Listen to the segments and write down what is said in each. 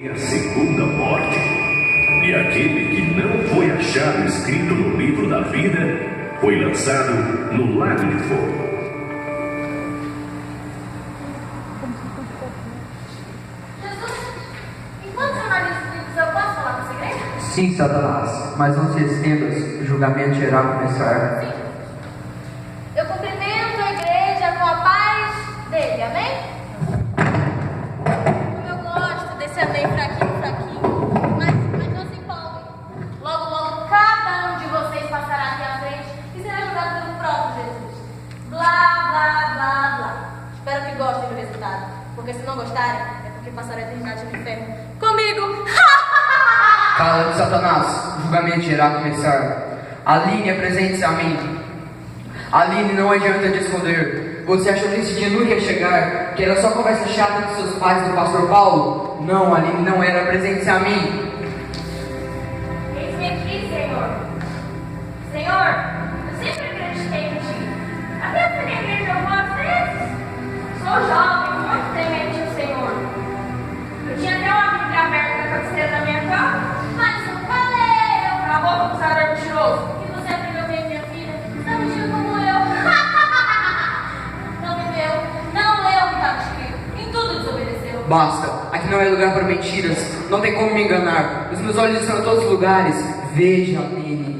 A segunda morte. E aquele que não foi achado escrito no livro da vida foi lançado no lago de fogo. Sim, Satanás, mas não se estendas, o julgamento irá começar. Sim. Eu cumprimento a igreja com a paz dele, amém? Como eu gosto desse amém fraquinho, mas não se empolguem. Logo, cada um de vocês passará aqui à frente e será julgado pelo próprio Jesus. Blá, blá, blá, blá. Espero que gostem do resultado, porque se não gostarem, é porque passaram a eternidade no inferno comigo. Cala-te, Satanás, o julgamento irá começar. Aline, apresente-se a mim. Aline, não adianta te esconder. Você achou que esse dia nunca ia chegar? Que era só conversa chata dos seus pais e do pastor Paulo? Não, Aline, não era. Apresente-se a mim. Eis-me aqui, Senhor. Senhor, eu sempre acreditei em ti. Até fui na igreja algumas vezes. Sou jovem, muito temente ao Senhor. Eu tinha até uma Bíblia aberta na cabeceira da minha cama, mas nunca leu. Acabou com o acusador mentiroso. E você aprendeu bem, minha filha? Não mentiu como eu. Não viveu, não leu o que estava escrito. Em tudo desobedeceu. Basta, aqui não é lugar para mentiras. Não tem como me enganar. Os meus olhos estão em todos os lugares. Veja, Aline.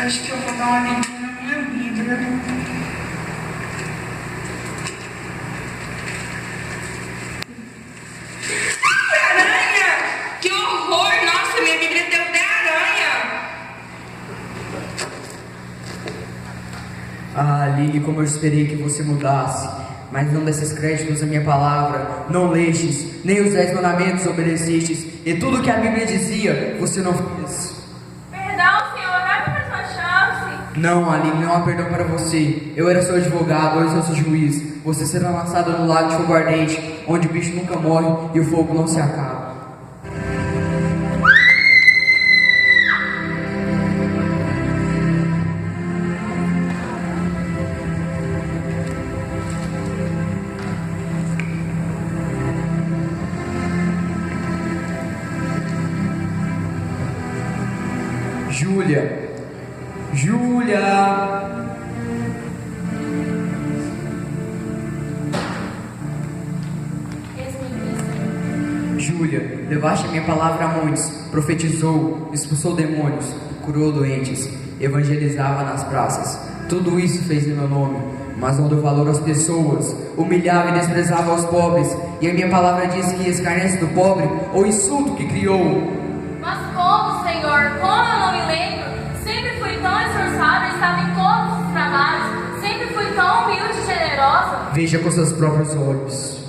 Acho que eu vou dar uma lidinha na minha Bíblia. Aranha! Que horror! Nossa, minha Bíblia deu de aranha! Ah, Lili, como eu esperei que você mudasse, mas não desses créditos à minha palavra, não lestes, nem os 10 mandamentos obedecestes, e tudo que a Bíblia dizia, você não fez. Perdão, Senhor, dá-me mais uma chance. Não, Aline, não há perdão para você. Eu era seu advogado, hoje sou seu juiz. Você será lançado no lago de fogo ardente, onde o bicho nunca morre e o fogo não se acaba. Júlia! Júlia! Júlia, levaste a minha palavra a muitos, profetizou, expulsou demônios, curou doentes, evangelizava nas praças. Tudo isso fez em meu nome, mas não deu valor às pessoas, humilhava e desprezava os pobres, e a minha palavra diz que escarnece do pobre, o insulto que criou. Mas como, Senhor? Como eu não me lembro? Sempre fui tão esforçada, estava em todos os trabalhos. Sempre fui tão humilde e generosa. Veja com seus próprios olhos.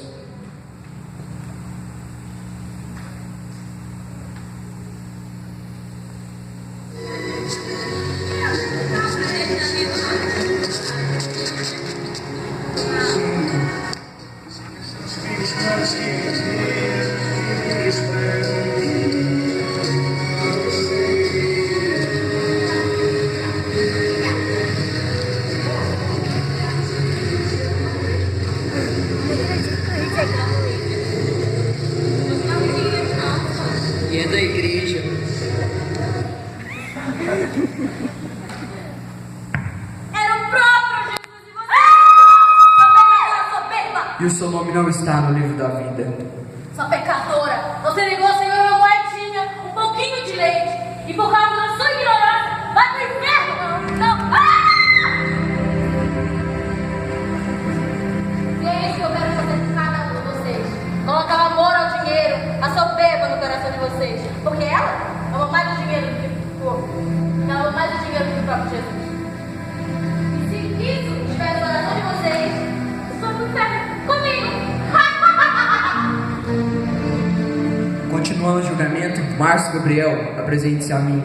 E é da igreja. Era o próprio Jesus de você. Sua pecadora soberba. E o seu nome não está no livro da vida. Sua pecadora. Você negou ao Senhor uma moedinha, um pouquinho de leite. E por causa da sua ignorância, vai pro inferno. Não. E é isso que eu quero fazer com cada um de vocês. Colocar o amor ao dinheiro, a soberba no coração de vocês. Porque ela ama mais o dinheiro do que o corpo. Ela ama mais o dinheiro do que o próprio Jesus. E se isso estiver no coração de vocês, eu sou pro inferno comigo. Continuando o julgamento, Márcio Gabriel, apresente-se a mim.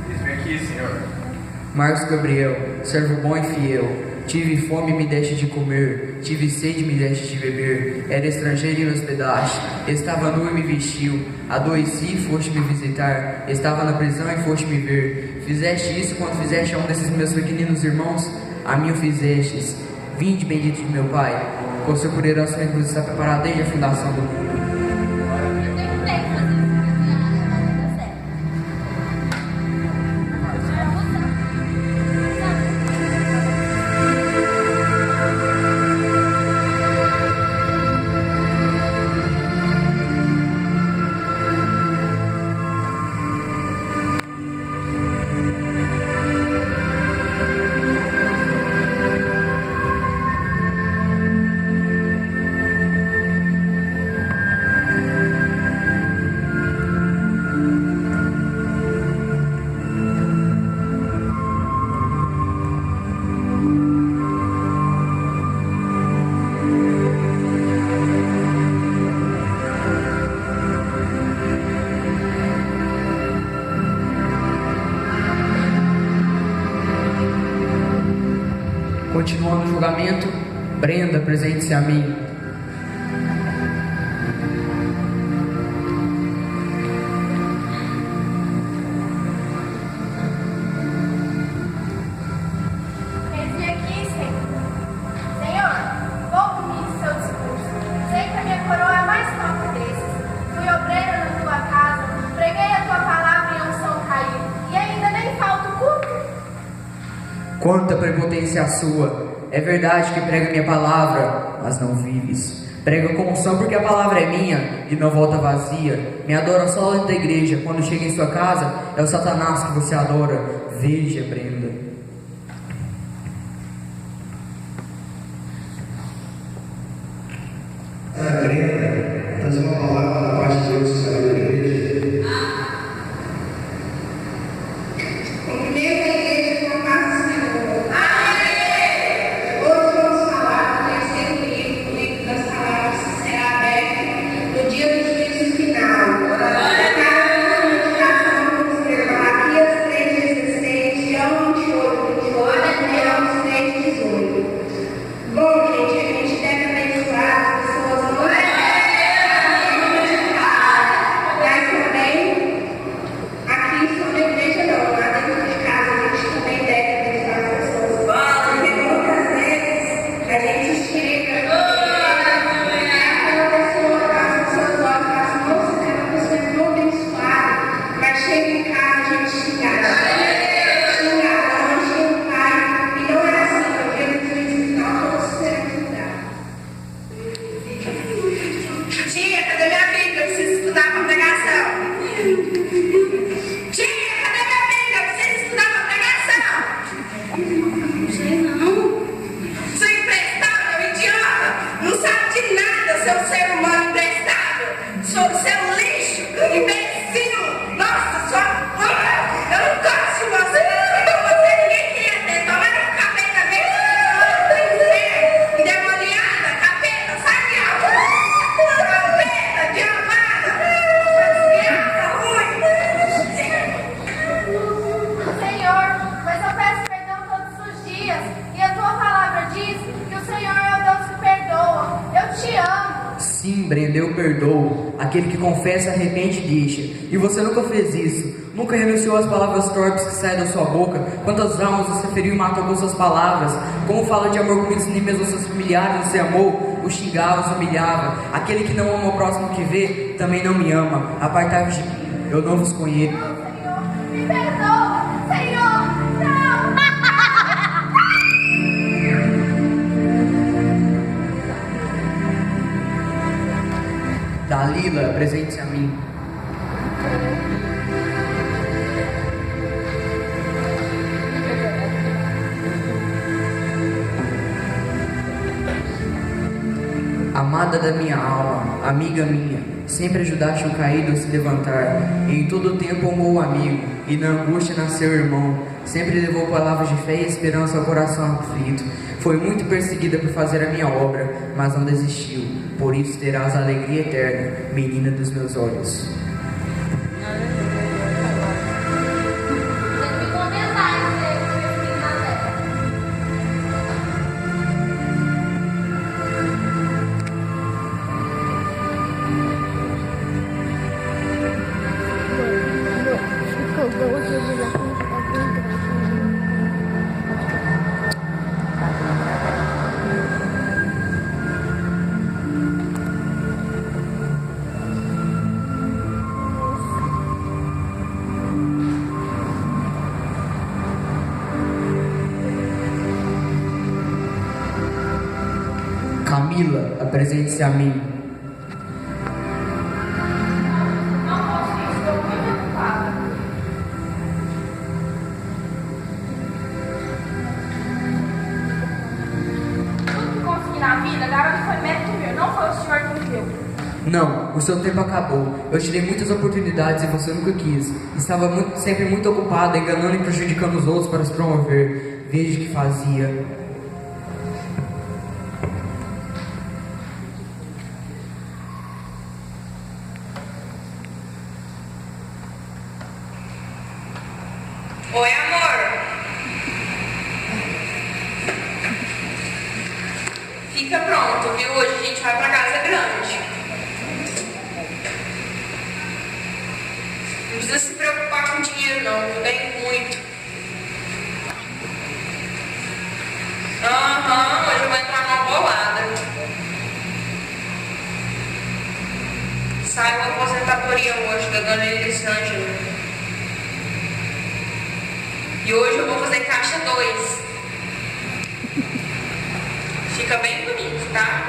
Eis-me aqui, Senhor. Márcio Gabriel, servo bom e fiel. Tive fome e me deste de comer, tive sede e me deste de beber. Era estrangeiro e me hospedaste, estava nu e me vestiu. Adoeci e foste me visitar, estava na prisão e foste me ver. Fizeste isso quando fizeste a um desses meus pequeninos irmãos? A mim o fizestes. Vinde, bendito de meu Pai, pois seu poderoso recurso está preparado desde a fundação do mundo. Eu tenho tempo de fazer isso, porque não dá certo. Continuando o julgamento, Brenda, apresente-se a mim. Eis-me aqui, Senhor. Senhor, poupe-me de seu discurso. Sei que a minha coroa é a mais top desses. Fui obreira na tua casa, preguei a tua palavra e a unção caiu. E ainda nem falta o culto. Quanta prepotência a sua! É verdade que prega minha palavra, mas não vives. Prego com unção porque a palavra é minha e não volta vazia. Me adora só dentro da igreja. Quando chega em sua casa, é o Satanás que você adora. Veja, Brenda. Brenda, trazer uma palavra da parte de Deus que saiu da igreja. O primeiro da igreja com a paz do Senhor. Amém! Hoje vamos falar do terceiro livro, o livro das palavras, que será aberto no dia do juízo final. Cada notificação vamos ver Malaquias 3,16, João 28, 28 e João 3,18. Bom, gente, a gente deve abençoar as pessoas não mas também aqui só na igreja não, lá dentro de casa a gente também deve abençoar as pessoas. Porque muitas vezes a gente chega aquela pessoa, as pessoas olham e falam, nossa, aquela pessoa é tão abençoada, mas chega em casa a gente xinga a mãe, xinga o pai, e não é assim, no dia do juízo final todos serão julgados. Tia, cadê minha Bíblia? Eu preciso estudar para pregação. Tia, cadê minha Bíblia? Eu preciso estudar para pregação. Não sei não. Seu imprestável, idiota! Não sabe de nada, seu ser humano imprestável! Seu lixo, imbecil! Nossa, eu não gosto de você! Ninguém queria ter. Toma no capeta mesmo! Endemoniada, capeta, sai de alto! Capeta, diabada! Desgraça, ruim! Senhor, mas eu peço perdão todos os dias. E a tua palavra diz que o Senhor é o Deus que perdoa. Eu te amo. Sim, Brenda, eu perdoo. Aquele que confessa, arrepende e deixa. E você nunca fez isso. Nunca renunciou às palavras torpes que saem da sua boca. Quantas almas você feriu e matou com suas palavras? Como fala de amor comigo, nem mesmo seus familiares você amou? Os xingava, os humilhava. Aquele que não ama o próximo que vê, também não me ama. Apartai-vos de mim, eu não vos conheço. Senhor, me perdoa. Senhor, não. Dalila, presente-se a mim. Amada da minha alma, amiga minha, sempre ajudaste o caído a se levantar. Em todo tempo amou o amigo, e na angústia nasceu o irmão. Sempre levou palavras de fé e esperança ao coração aflito. Foi muito perseguida por fazer a minha obra, mas não desistiu. Por isso terás a alegria eterna, menina dos meus olhos. Tem que me contentar em ser filho na terra. Camila, apresente-se a mim. Não posso ir, estou muito ocupada. Tudo que consegui na vida, garoto, foi mérito meu, não foi o Senhor que me deu. Não, o seu tempo acabou. Eu tirei muitas oportunidades e você nunca quis. Estava sempre muito ocupada, enganando e prejudicando os outros para se promover. Veja o que fazia. Oi, amor. Fica pronto, viu? Hoje a gente vai pra casa grande. Não precisa se preocupar com dinheiro, não. Eu tenho muito. Hoje eu vou entrar numa bolada. Saiu a aposentadoria hoje da dona Elisângela. E hoje eu vou fazer caixa 2. Fica bem bonito, tá?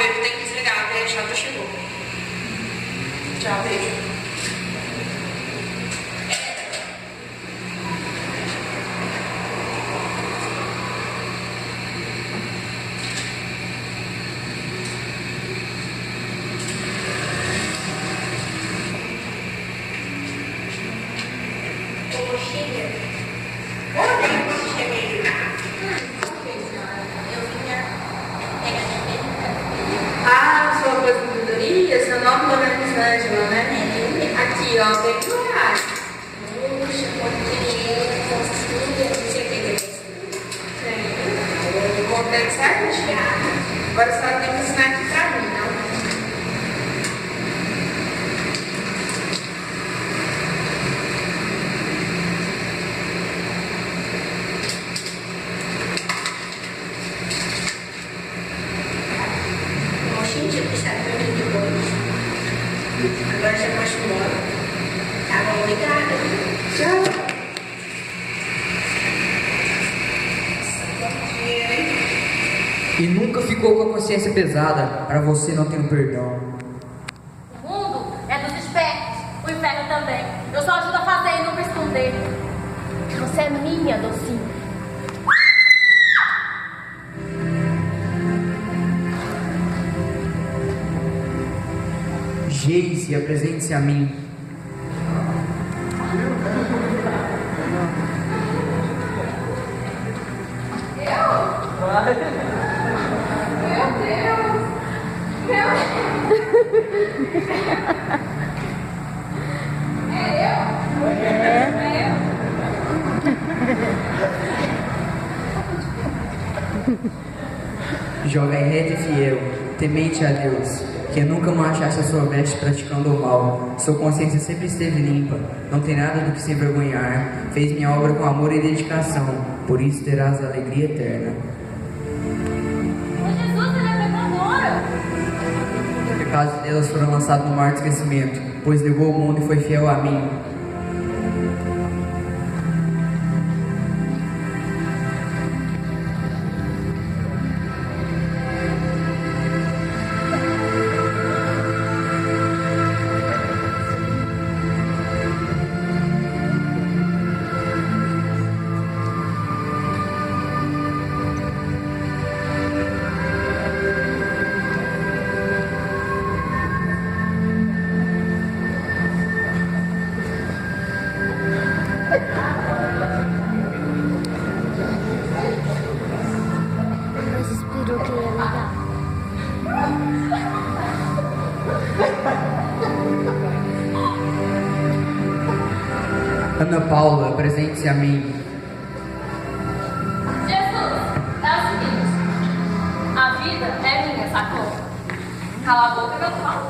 beijo, tem que desligar, a chata chegou. Tchau, beijo. Ah, sua aposentadoria, seu nome não é Rosângela, né? Aqui, ó, bem do horário. Puxa, quanto dinheiro, quanto estudo, não sei o que é isso. Eu comprei certinho. Agora só tem que ensinar aqui pra mim, não? Agora já posso ir embora. Tá bom, obrigada. Tchau. E nunca ficou com a consciência pesada. Para você não tem um perdão. O mundo é dos espertos, o inferno também. Eu só ajudo a fazer e nunca esconder. Você é minha, docinha. Geise, apresente-se a mim. Jovem reto e fiel, temente a Deus, que nunca manchaste a sua veste praticando o mal. Sua consciência sempre esteve limpa, não tem nada do que se envergonhar. Fez minha obra com amor e dedicação, por isso terás a alegria eterna. Mas Jesus, ele é pecadora. Os pecados delas foram lançados no mar do esquecimento, pois negou o mundo e foi fiel a mim. Mas esperou que ia ligar. Ana Paula, apresente-se a mim. Jesus, é o seguinte. A vida é minha, sacou? Cala a boca que eu falo.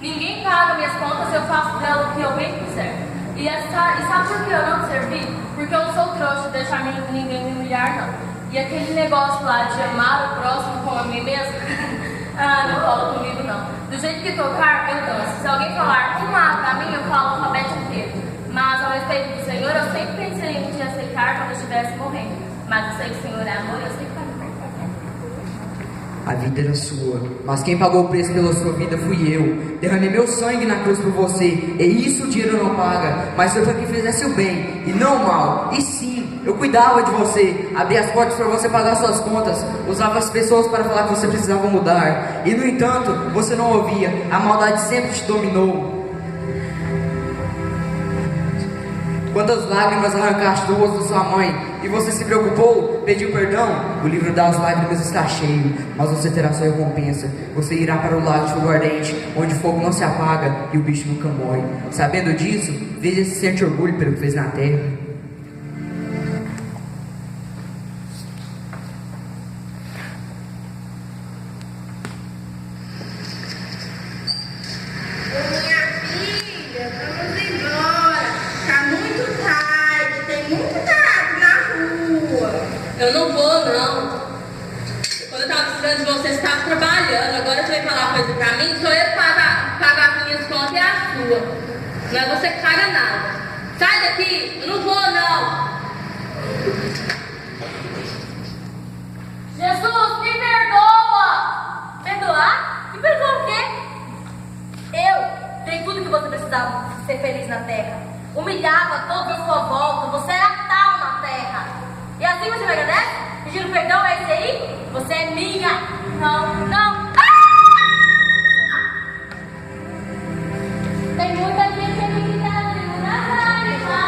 Ninguém paga minhas contas se eu faço dela o que eu bem quiser. E sabe por que eu não servi? Porque eu não sou trouxa de deixar ninguém me humilhar, não. E aquele negócio lá de amar o próximo como a mim mesmo, não fala comigo, não. Do jeito que tocar, eu danço. Se alguém falar um A pra mim, eu falo o alfabeto inteiro. Mas ao respeito do Senhor, eu sempre pensei em te aceitar quando eu estivesse morrendo. Mas eu sei que o Senhor é amor e eu sei que vai me perdoar. A vida era sua, mas quem pagou o preço pela sua vida fui eu. Derramei meu sangue na cruz por você, e isso o dinheiro não paga. Mas foi para que fizesse o bem, e não o mal. E sim, eu cuidava de você, abria as portas para você pagar suas contas, usava as pessoas para falar que você precisava mudar. E no entanto, você não ouvia, a maldade sempre te dominou. Quantas lágrimas arrancaste do rosto da sua mãe, e você se preocupou, pediu perdão? O livro das lágrimas está cheio, mas você terá sua recompensa. Você irá para o lago de fogo ardente, onde o fogo não se apaga e o bicho nunca morre. Sabendo disso, veja se sente orgulho pelo que fez na terra. Minha filha, vamos embora. Tá muito tarde, tem muito gato na rua. Eu não vou, não. Quando eu tava precisando de você, você estava trabalhando. Agora você vai falar coisa pra mim. Sou eu que pagar as minhas contas e a sua. Não é você que paga nada. Sai daqui, eu não vou, não. Jesus, me perdoa. ser feliz na terra. Humilhava todos à sua volta. Você era tal na terra. E assim você me agradece? Pedindo perdão, é isso aí? Você é minha. Não, não. Tem muita gente aqui que tá na raiva.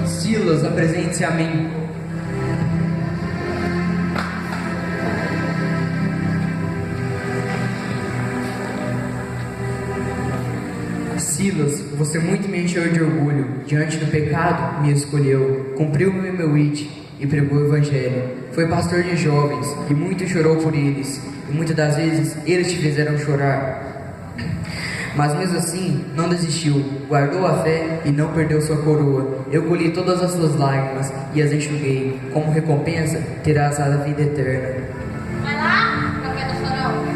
Silas, apresente-se a mim. Silas, você muito me encheu de orgulho. Diante do pecado, me escolheu. Cumpriu meu it e pregou o evangelho. Foi pastor de jovens e muito chorou por eles. E muitas das vezes eles te fizeram chorar. Mas mesmo assim, não desistiu. Guardou a fé e não perdeu sua coroa. Eu colhi todas as suas lágrimas e as enxuguei. Como recompensa, terás a vida eterna. Vai lá, café do chorão.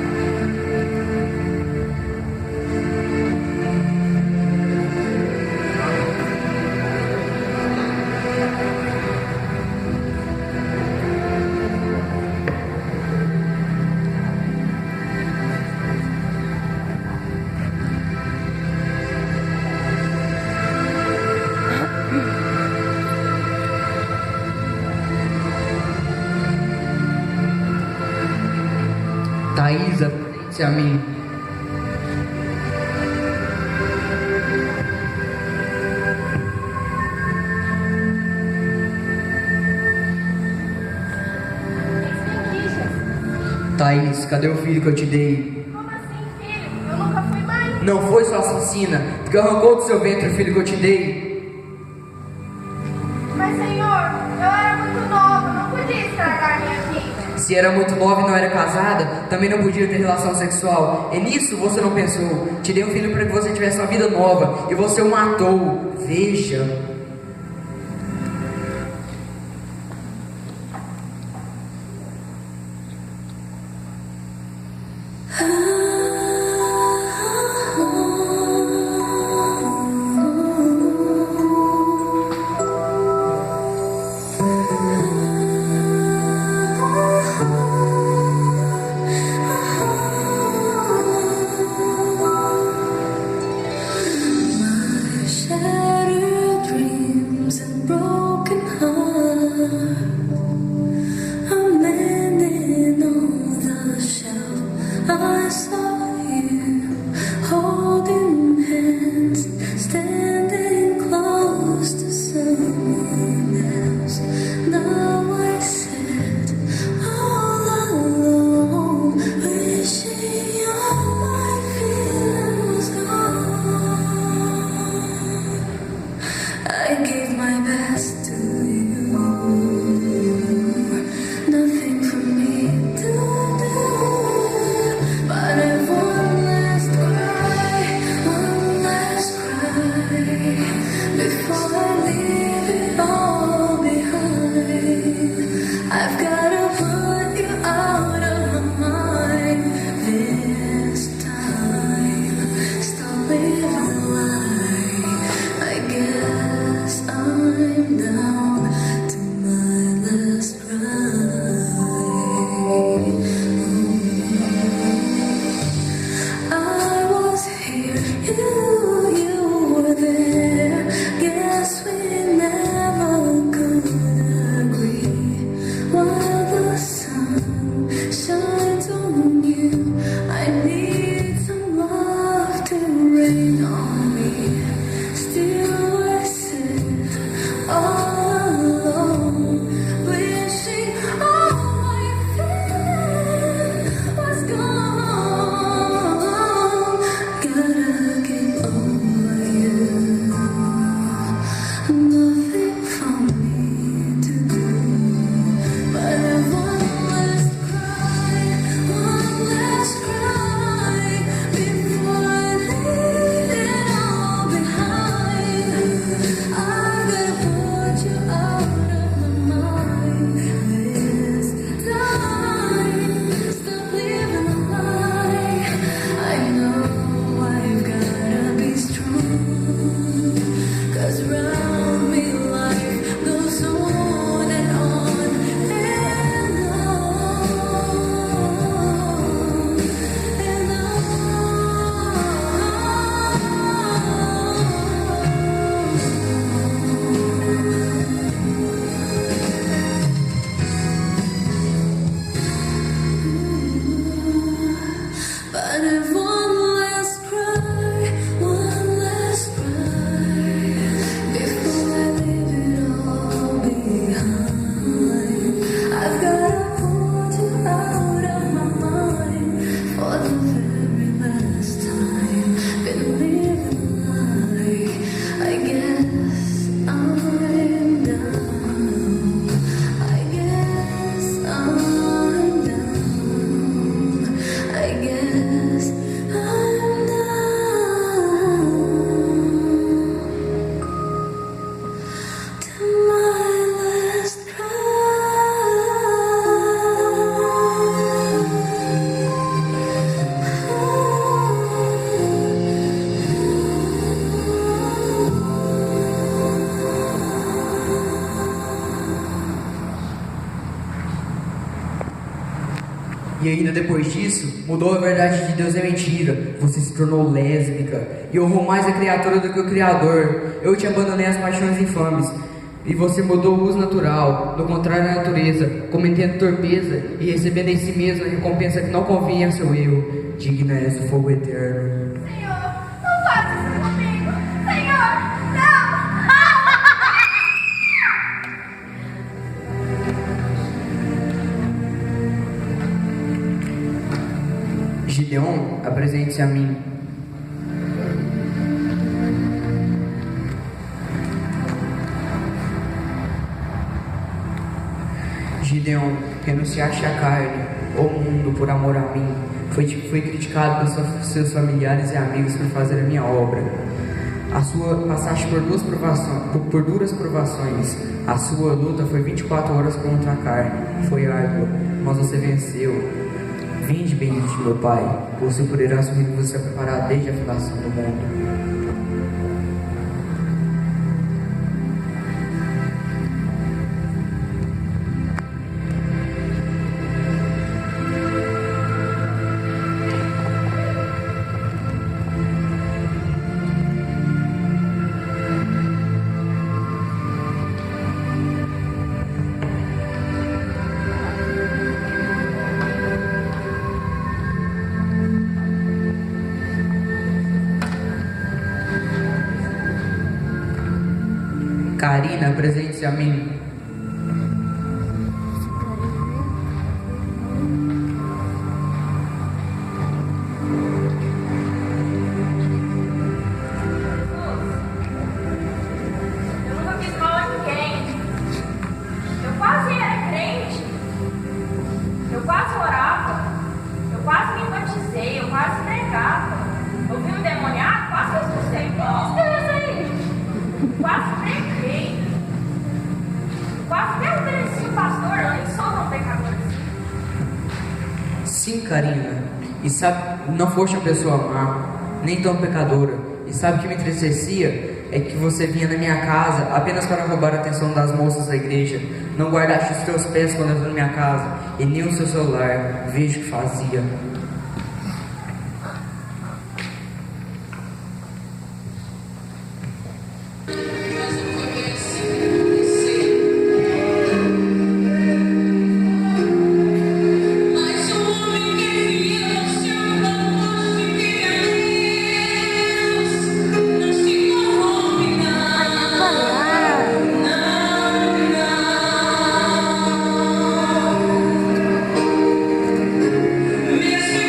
Thaís, apresente-se a mim. Thaís, cadê o filho que eu te dei? Como assim, filho? Eu nunca fui mãe. Não foi sua assassina, porque arrancou do seu ventre o filho que eu te dei. Mas, Senhor, eu era muito nova, não podia estragar minha vida. Se era muito nova e não era casada, também não podia ter relação sexual. E nisso você não pensou. Te dei um filho para que você tivesse uma vida nova e você o matou. Veja. Shattered dreams. E ainda depois disso, mudou a verdade de Deus é mentira. Você se tornou lésbica e honrou mais a criatura do que o Criador. Eu te abandonei às paixões infames. E você mudou o uso natural, do contrário da natureza, cometendo torpeza e recebendo em si mesmo a recompensa que não convinha ao seu eu. Digna és do fogo eterno. Senhor, não faça isso comigo. Senhor, não. Gideon, apresente-se a mim. Gideon, renunciaste à carne, ao mundo, por amor a mim. Foi criticado pelos seus familiares e amigos por fazer a minha obra. Passaste por duras provações. A sua luta foi 24 horas contra a carne. Foi árdua, mas você venceu. Vinde, bendito meu Pai, por seu poderoso reino você é preparado desde a fundação do mundo. Karina, apresente-se a mim. Eu nunca fiz mal a ninguém. Eu quase era crente. Eu quase orava. Eu quase me batizei. Eu quase pregava. Eu vi um demoniado, quase ressuscitei. Nossa, Deus aí. Quase preguei. Quase pertenci o pastor antes, só não pecador. Sim, Karina. E sabe, não foste uma pessoa má, nem tão pecadora. E sabe o que me entristecia? É que você vinha na minha casa apenas para roubar a atenção das moças da igreja. Não guardaste os teus pés quando entrou na minha casa, e nem o seu celular. Vejo o que fazia. Mesmo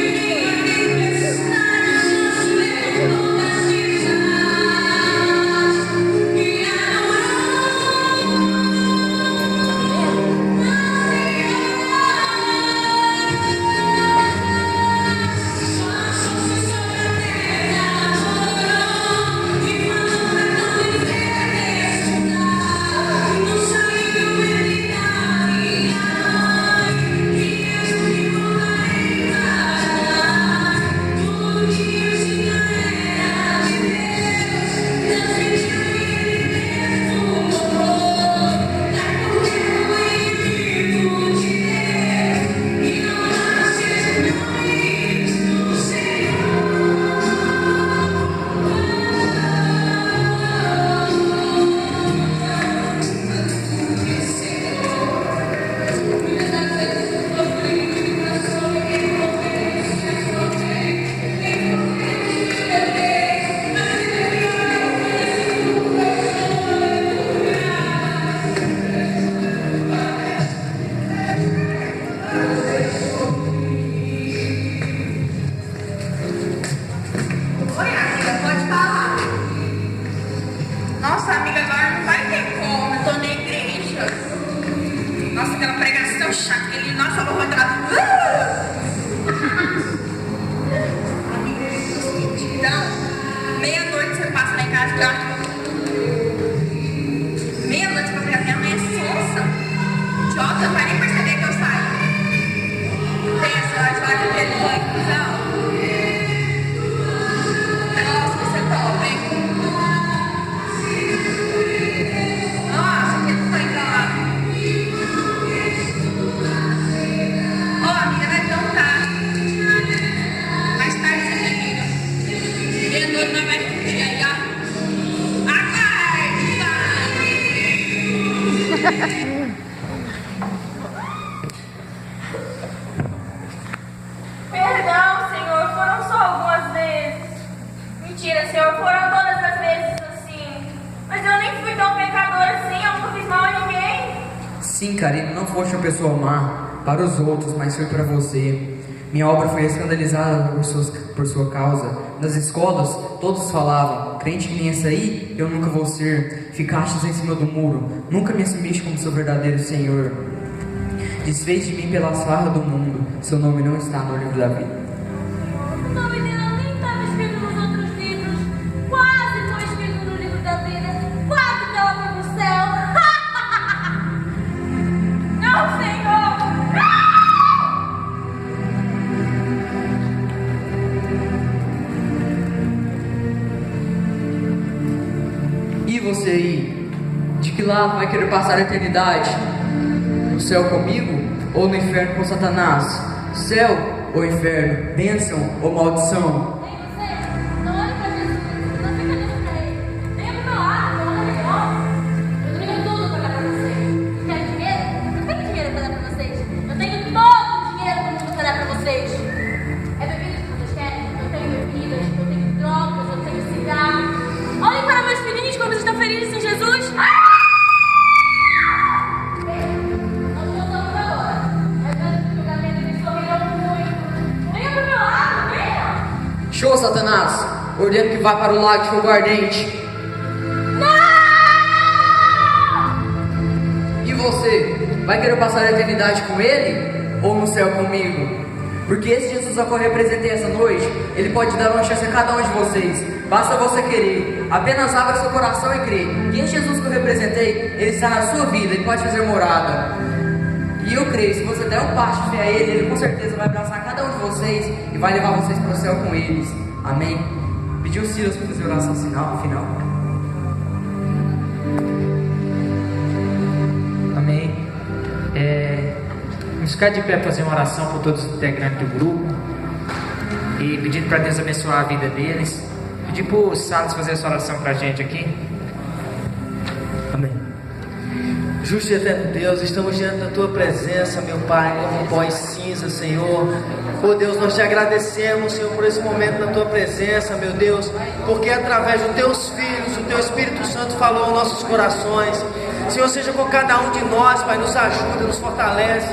Sim, Karina, não foste uma pessoa má para os outros, mas foi para você. Minha obra foi escandalizada por sua causa. Nas escolas, todos falavam: crente que nem essa aí, eu nunca vou ser. Ficastes em cima do muro, nunca me assumiste como seu verdadeiro Senhor. Desfez de mim pelas farras do mundo, seu nome não está no livro da vida. O nome dela nem estava escrito nos outros livros. Quase foi escrito no livro da vida. Quase que ela foi pro céu. Não, Senhor! E você aí? De que lado vai querer passar a eternidade? No céu comigo ou no inferno com Satanás? Céu ou inferno? Bênção ou maldição? Nem você, não olhe pra Jesus, não fica olhando pra ele. Venha pro meu lado, eu amo melhor. Eu tenho tudo pra dar pra vocês. Querem dinheiro? Eu tenho dinheiro pra dar pra vocês. Eu tenho todo o dinheiro do mundo pra dar pra vocês. É bebida que vocês querem? Eu tenho bebidas, eu tenho drogas, eu tenho cigarro. Olhem para meus filhinhos como eles estão felizes em Jesus. Show, Satanás! Ordeno que vá para o lago de fogo ardente. Não! E você? Vai querer passar a eternidade com ele? Ou no céu comigo? Porque esse Jesus a qual eu representei essa noite, ele pode dar uma chance a cada um de vocês. Basta você querer. Apenas abra seu coração e crê. Que esse Jesus que eu representei, ele está na sua vida, ele pode fazer morada. E eu creio, se você der um passo de fé a ele com certeza vai abraçar cada um de vocês e vai levar vocês para o céu com eles. Amém? Pediu o Silas para fazer oração final. Amém. Vamos ficar de pé para fazer uma oração por todos os integrantes do grupo. E pedindo para Deus abençoar a vida deles. Pedir para o Salles fazer essa oração para a gente aqui. Amém. Justo e eterno Deus, estamos diante da Tua presença, meu Pai, como pó e cinza, Senhor. Oh Deus, nós te agradecemos, Senhor, por esse momento na Tua presença, meu Deus, porque através dos Teus filhos, o Teu Espírito Santo falou aos nossos corações. Senhor, seja com cada um de nós, Pai, nos ajuda, nos fortalece.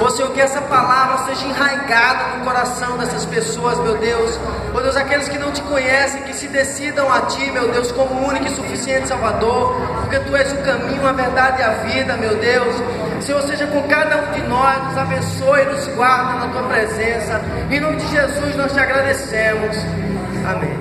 Oh Senhor, que essa palavra seja enraizada no coração dessas pessoas, meu Deus. Oh Deus, aqueles que não te conhecem, que se decidam a Ti, meu Deus, como único e suficiente Salvador, porque Tu és o caminho, a verdade e a vida, meu Deus. Senhor, seja com cada um de nós, nos abençoe, nos guarda na Tua presença. Em nome de Jesus nós te agradecemos. Amém.